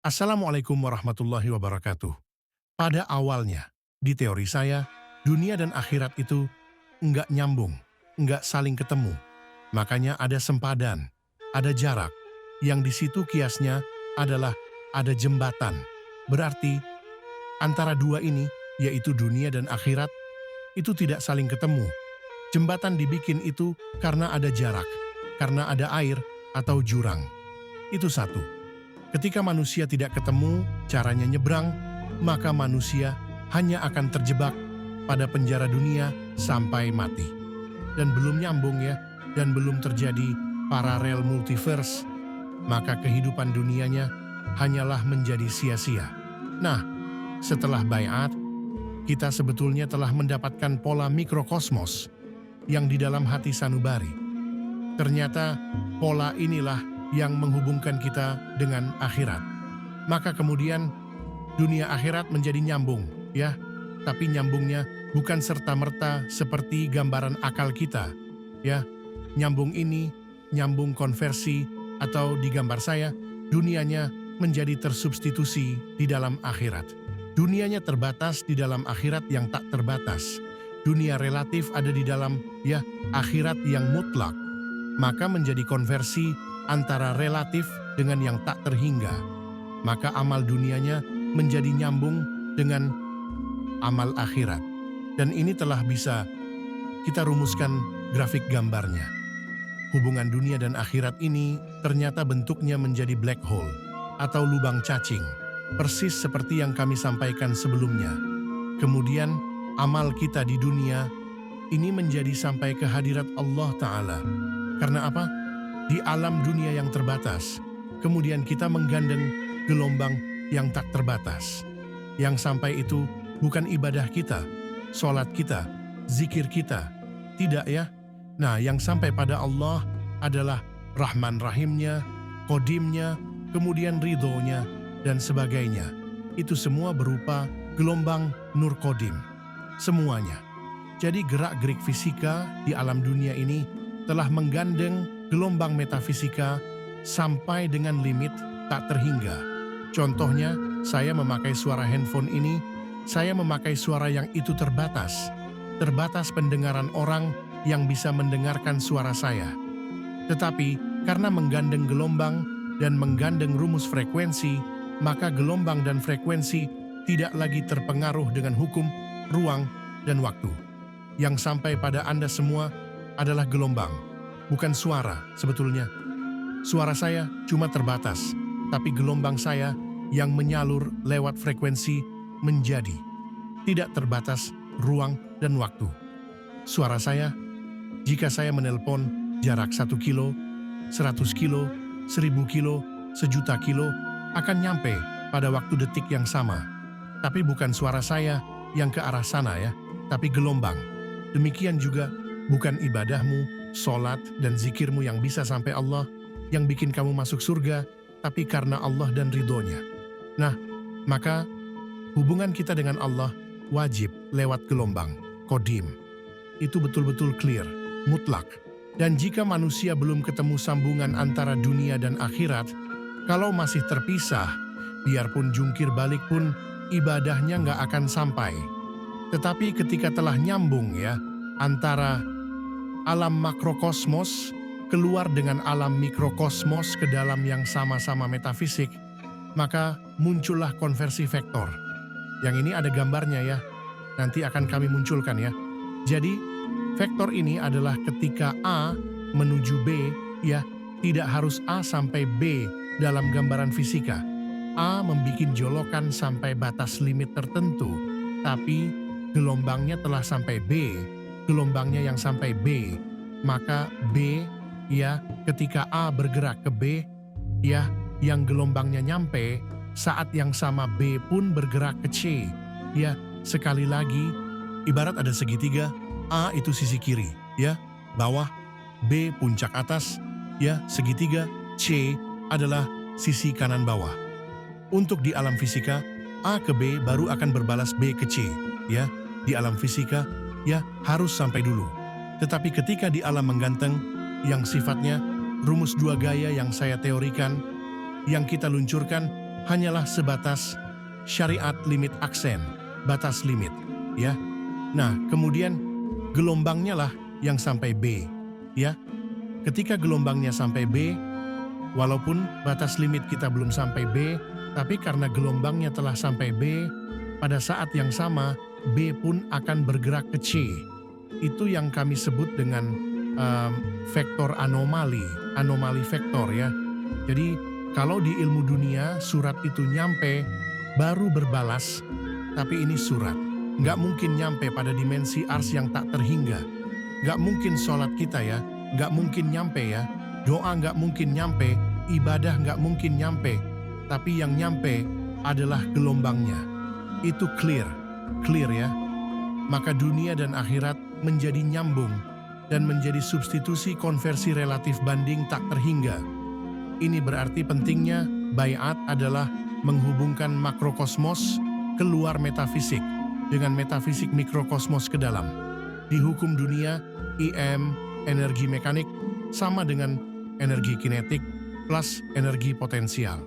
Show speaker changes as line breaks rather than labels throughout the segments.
Assalamualaikum warahmatullahi wabarakatuh. Pada awalnya, di teori saya, dunia dan akhirat itu nggak nyambung, nggak saling ketemu. Makanya ada sempadan, ada jarak. Yang di situ kiasnya adalah ada jembatan. Berarti antara dua ini, yaitu dunia dan akhirat, itu tidak saling ketemu. Jembatan dibikin itu karena ada jarak, karena ada air atau jurang. Itu satu. Ketika manusia tidak ketemu caranya nyebrang, maka manusia hanya akan terjebak pada penjara dunia sampai mati. Dan belum nyambung ya, dan belum terjadi paralel multiverse, maka kehidupan dunianya hanyalah menjadi sia-sia. Nah, setelah baiat, kita sebetulnya telah mendapatkan pola mikrokosmos yang di dalam hati sanubari. Ternyata pola inilah yang menghubungkan kita dengan akhirat. Maka kemudian dunia akhirat menjadi nyambung, ya. Tapi nyambungnya bukan serta-merta seperti gambaran akal kita, ya. Nyambung ini, nyambung konversi, atau di gambar saya, dunianya menjadi tersubstitusi di dalam akhirat. Dunianya terbatas di dalam akhirat yang tak terbatas. Dunia relatif ada di dalam, ya, akhirat yang mutlak. Maka menjadi konversi antara relatif dengan yang tak terhingga. Maka amal dunianya menjadi nyambung dengan amal akhirat. Dan ini telah bisa kita rumuskan grafik gambarnya. Hubungan dunia dan akhirat ini ternyata bentuknya menjadi black hole atau lubang cacing. Persis seperti yang kami sampaikan sebelumnya. Kemudian amal kita di dunia ini menjadi sampai ke hadirat Allah Ta'ala. Karena apa? Di alam dunia yang terbatas, kemudian kita menggandeng gelombang yang tak terbatas. Yang sampai itu bukan ibadah kita, sholat kita, zikir kita. Tidak ya. Nah, yang sampai pada Allah adalah Rahman Rahimnya, Qodimnya, kemudian Ridhonya, dan sebagainya. Itu semua berupa gelombang Nur Qodim. Semuanya. Jadi gerak-gerik fisika di alam dunia ini telah menggandeng gelombang metafisika sampai dengan limit tak terhingga. Contohnya, saya memakai suara handphone ini, saya memakai suara yang itu terbatas. Terbatas pendengaran orang yang bisa mendengarkan suara saya. Tetapi, karena menggandeng gelombang dan menggandeng rumus frekuensi, maka gelombang dan frekuensi tidak lagi terpengaruh dengan hukum, ruang, dan waktu. Yang sampai pada Anda semua adalah gelombang, bukan suara sebetulnya. Suara saya cuma terbatas, tapi gelombang saya yang menyalur lewat frekuensi menjadi tidak terbatas ruang dan waktu. Suara saya, jika saya menelpon jarak 1 kilo, 100 kilo, 1000 kilo, 1.000.000 kilo, akan nyampe pada waktu detik yang sama. Tapi bukan suara saya yang ke arah sana ya, tapi gelombang. Demikian juga bukan ibadahmu, sholat, dan zikirmu yang bisa sampai Allah, yang bikin kamu masuk surga, tapi karena Allah dan ridhonya. Nah, maka hubungan kita dengan Allah wajib lewat gelombang, Qodim. Itu betul-betul clear, mutlak. Dan jika manusia belum ketemu sambungan antara dunia dan akhirat, kalau masih terpisah, biarpun jungkir balik pun ibadahnya nggak akan sampai. Tetapi ketika telah nyambung ya, antara alam makrokosmos keluar dengan alam mikrokosmos ke dalam yang sama-sama metafisik, maka muncullah konversi vektor. Yang ini ada gambarnya ya, nanti akan kami munculkan ya. Jadi, vektor ini adalah ketika A menuju B, ya, tidak harus A sampai B dalam gambaran fisika. A membuat jolokan sampai batas limit tertentu, tapi gelombangnya telah sampai B, gelombangnya yang sampai B, maka B, ya, ketika A bergerak ke B, ya, yang gelombangnya nyampe, saat yang sama B pun bergerak ke C, ya, sekali lagi, ibarat ada segitiga, A itu sisi kiri, ya, bawah, B puncak atas, ya, segitiga, C adalah sisi kanan bawah. Untuk di alam fisika, A ke B baru akan berbalas B ke C, ya, di alam fisika, ya, harus sampai dulu. Tetapi ketika di alam mengganteng, yang sifatnya rumus dua gaya yang saya teorikan, yang kita luncurkan, hanyalah sebatas syariat limit aksen, batas limit, ya. Nah, kemudian gelombangnya lah yang sampai B, ya. Ketika gelombangnya sampai B, walaupun batas limit kita belum sampai B, tapi karena gelombangnya telah sampai B, pada saat yang sama B pun akan bergerak ke C. Itu yang kami sebut dengan vektor anomali vektor ya. Jadi kalau di ilmu dunia surat itu nyampe baru berbalas, tapi ini surat. Nggak mungkin nyampe pada dimensi ars yang tak terhingga. Nggak mungkin sholat kita ya, nggak mungkin nyampe ya. Doa nggak mungkin nyampe, ibadah nggak mungkin nyampe. Tapi yang nyampe adalah gelombangnya. Itu clear ya. Maka dunia dan akhirat menjadi nyambung dan menjadi substitusi konversi relatif banding tak terhingga. Ini berarti pentingnya baiat adalah menghubungkan makrokosmos keluar metafisik dengan metafisik mikrokosmos ke dalam. Di hukum dunia, IM, energi mekanik, sama dengan energi kinetik plus energi potensial.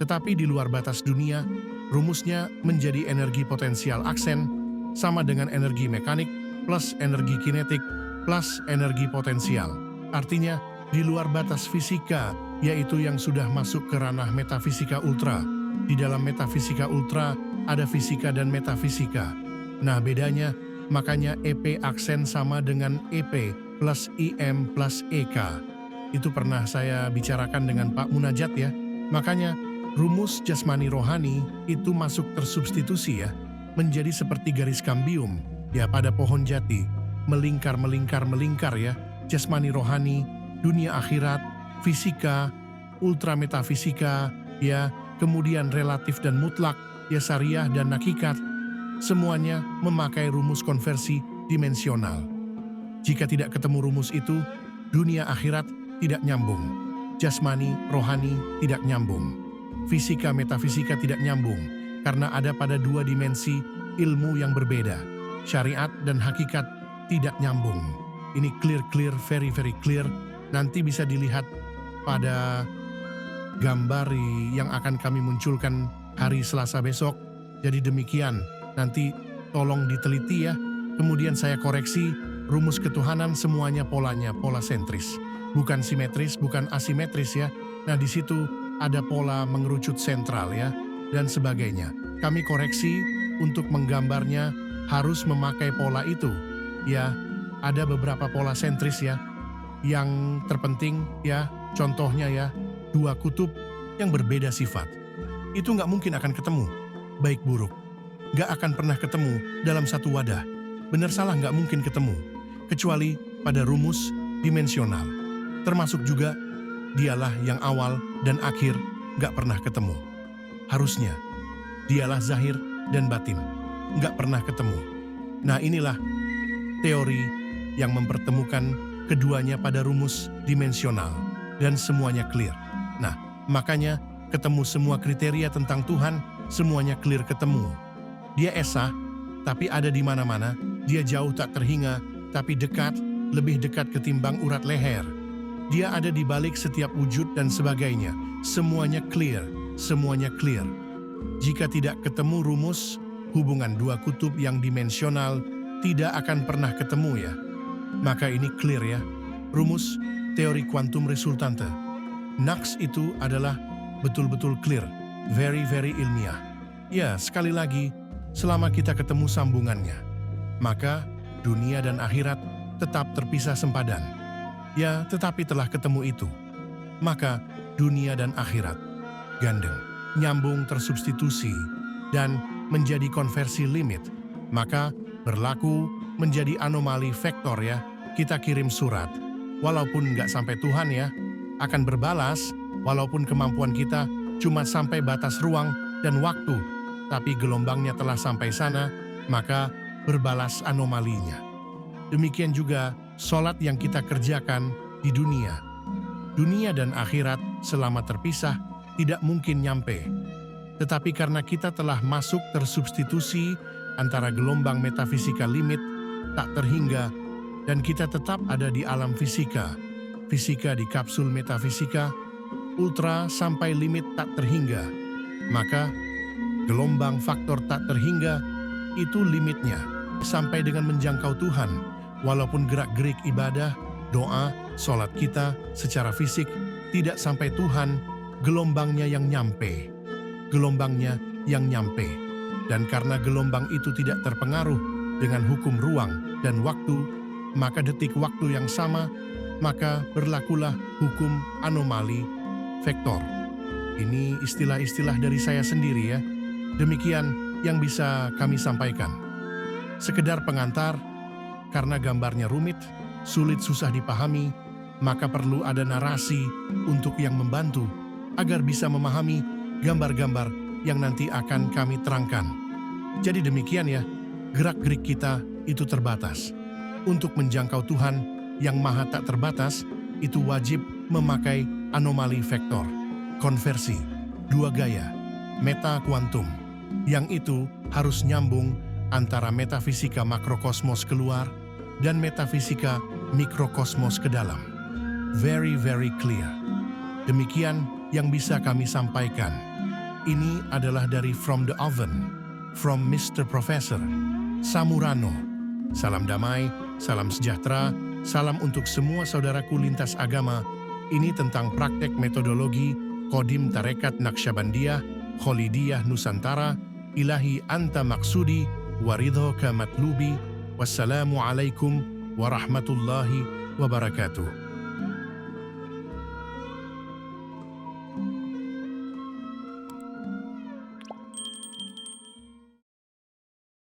Tetapi di luar batas dunia, rumusnya menjadi energi potensial aksen sama dengan energi mekanik plus energi kinetik plus energi potensial. Artinya, di luar batas fisika, yaitu yang sudah masuk ke ranah metafisika ultra. Di dalam metafisika ultra, ada fisika dan metafisika. Nah, bedanya, makanya EP aksen sama dengan EP plus IM plus EK. Itu pernah saya bicarakan dengan Pak Munajat ya. Makanya, rumus jasmani rohani itu masuk tersubstitusi ya, menjadi seperti garis kambium ya pada pohon jati, melingkar ya, jasmani rohani, dunia akhirat, fisika, ultra metafisika ya, kemudian relatif dan mutlak ya, syariah dan hakikat, semuanya memakai rumus konversi dimensional. Jika tidak ketemu rumus itu, dunia akhirat tidak nyambung, jasmani rohani tidak nyambung. Fisika metafisika tidak nyambung karena ada pada dua dimensi ilmu yang berbeda. Syariat dan hakikat tidak nyambung. Ini clear, very clear. Nanti bisa dilihat pada gambar yang akan kami munculkan hari Selasa besok. Jadi demikian, nanti tolong diteliti ya. Kemudian saya koreksi, rumus ketuhanan semuanya polanya pola sentris. Bukan simetris, bukan asimetris ya. Nah di situ ada pola mengerucut sentral ya, dan sebagainya. Kami koreksi untuk menggambarnya harus memakai pola itu. Ya, ada beberapa pola sentris ya. Yang terpenting ya, contohnya ya, dua kutub yang berbeda sifat. Itu nggak mungkin akan ketemu, baik buruk. Nggak akan pernah ketemu dalam satu wadah. Benar salah nggak mungkin ketemu, kecuali pada rumus dimensional. Termasuk juga dialah yang awal dan akhir nggak pernah ketemu. Harusnya, dialah zahir dan batin, nggak pernah ketemu. Nah inilah teori yang mempertemukan keduanya pada rumus dimensional dan semuanya clear. Nah, makanya ketemu semua kriteria tentang Tuhan, semuanya clear ketemu. Dia esa, tapi ada di mana-mana. Dia jauh tak terhingga, tapi dekat, lebih dekat ketimbang urat leher. Dia ada di balik setiap wujud dan sebagainya. Semuanya clear, semuanya clear. Jika tidak ketemu rumus, hubungan dua kutub yang dimensional tidak akan pernah ketemu ya. Maka ini clear ya. Rumus teori kuantum resultante. Naks itu adalah betul-betul clear, very ilmiah. Ya, sekali lagi, selama kita ketemu sambungannya, maka dunia dan akhirat tetap terpisah sempadan. Ya, tetapi telah ketemu itu, maka dunia dan akhirat gandeng, nyambung tersubstitusi, dan menjadi konversi limit. Maka berlaku menjadi anomali vektor ya. Kita kirim surat, walaupun nggak sampai Tuhan ya, akan berbalas, walaupun kemampuan kita cuma sampai batas ruang dan waktu, tapi gelombangnya telah sampai sana, maka berbalas anomalinya. Demikian juga sholat yang kita kerjakan di dunia. Dunia dan akhirat selama terpisah tidak mungkin nyampe. Tetapi karena kita telah masuk tersubstitusi antara gelombang metafisika limit tak terhingga dan kita tetap ada di alam fisika. Fisika di kapsul metafisika, ultra sampai limit tak terhingga. Maka gelombang faktor tak terhingga itu limitnya sampai dengan menjangkau Tuhan. Walaupun gerak-gerik ibadah, doa, sholat kita secara fisik tidak sampai Tuhan, gelombangnya yang nyampe. Gelombangnya yang nyampe. Dan karena gelombang itu tidak terpengaruh dengan hukum ruang dan waktu, maka detik waktu yang sama, maka berlakulah hukum anomali vektor. Ini istilah-istilah dari saya sendiri ya. Demikian yang bisa kami sampaikan. Sekedar pengantar, karena gambarnya rumit, sulit susah dipahami, maka perlu ada narasi untuk yang membantu agar bisa memahami gambar-gambar yang nanti akan kami terangkan. Jadi demikian ya, gerak-gerik kita itu terbatas. Untuk menjangkau Tuhan yang maha tak terbatas, itu wajib memakai anomali vektor, konversi, dua gaya, meta kuantum. Yang itu harus nyambung antara metafisika makrokosmos keluar dan metafisika mikrokosmos ke dalam. Very, very clear. Demikian yang bisa kami sampaikan. Ini adalah dari From the Oven, from Mr. Professor Samurano. Salam damai, salam sejahtera, salam untuk semua saudaraku lintas agama. Ini tentang praktek metodologi Kodim Tarekat Naqsyabandiyah, Kholidiyah Nusantara, Ilahi Anta Maksudi, Waridhoka Matlubi. Wassalamualaikum warahmatullahi wabarakatuh.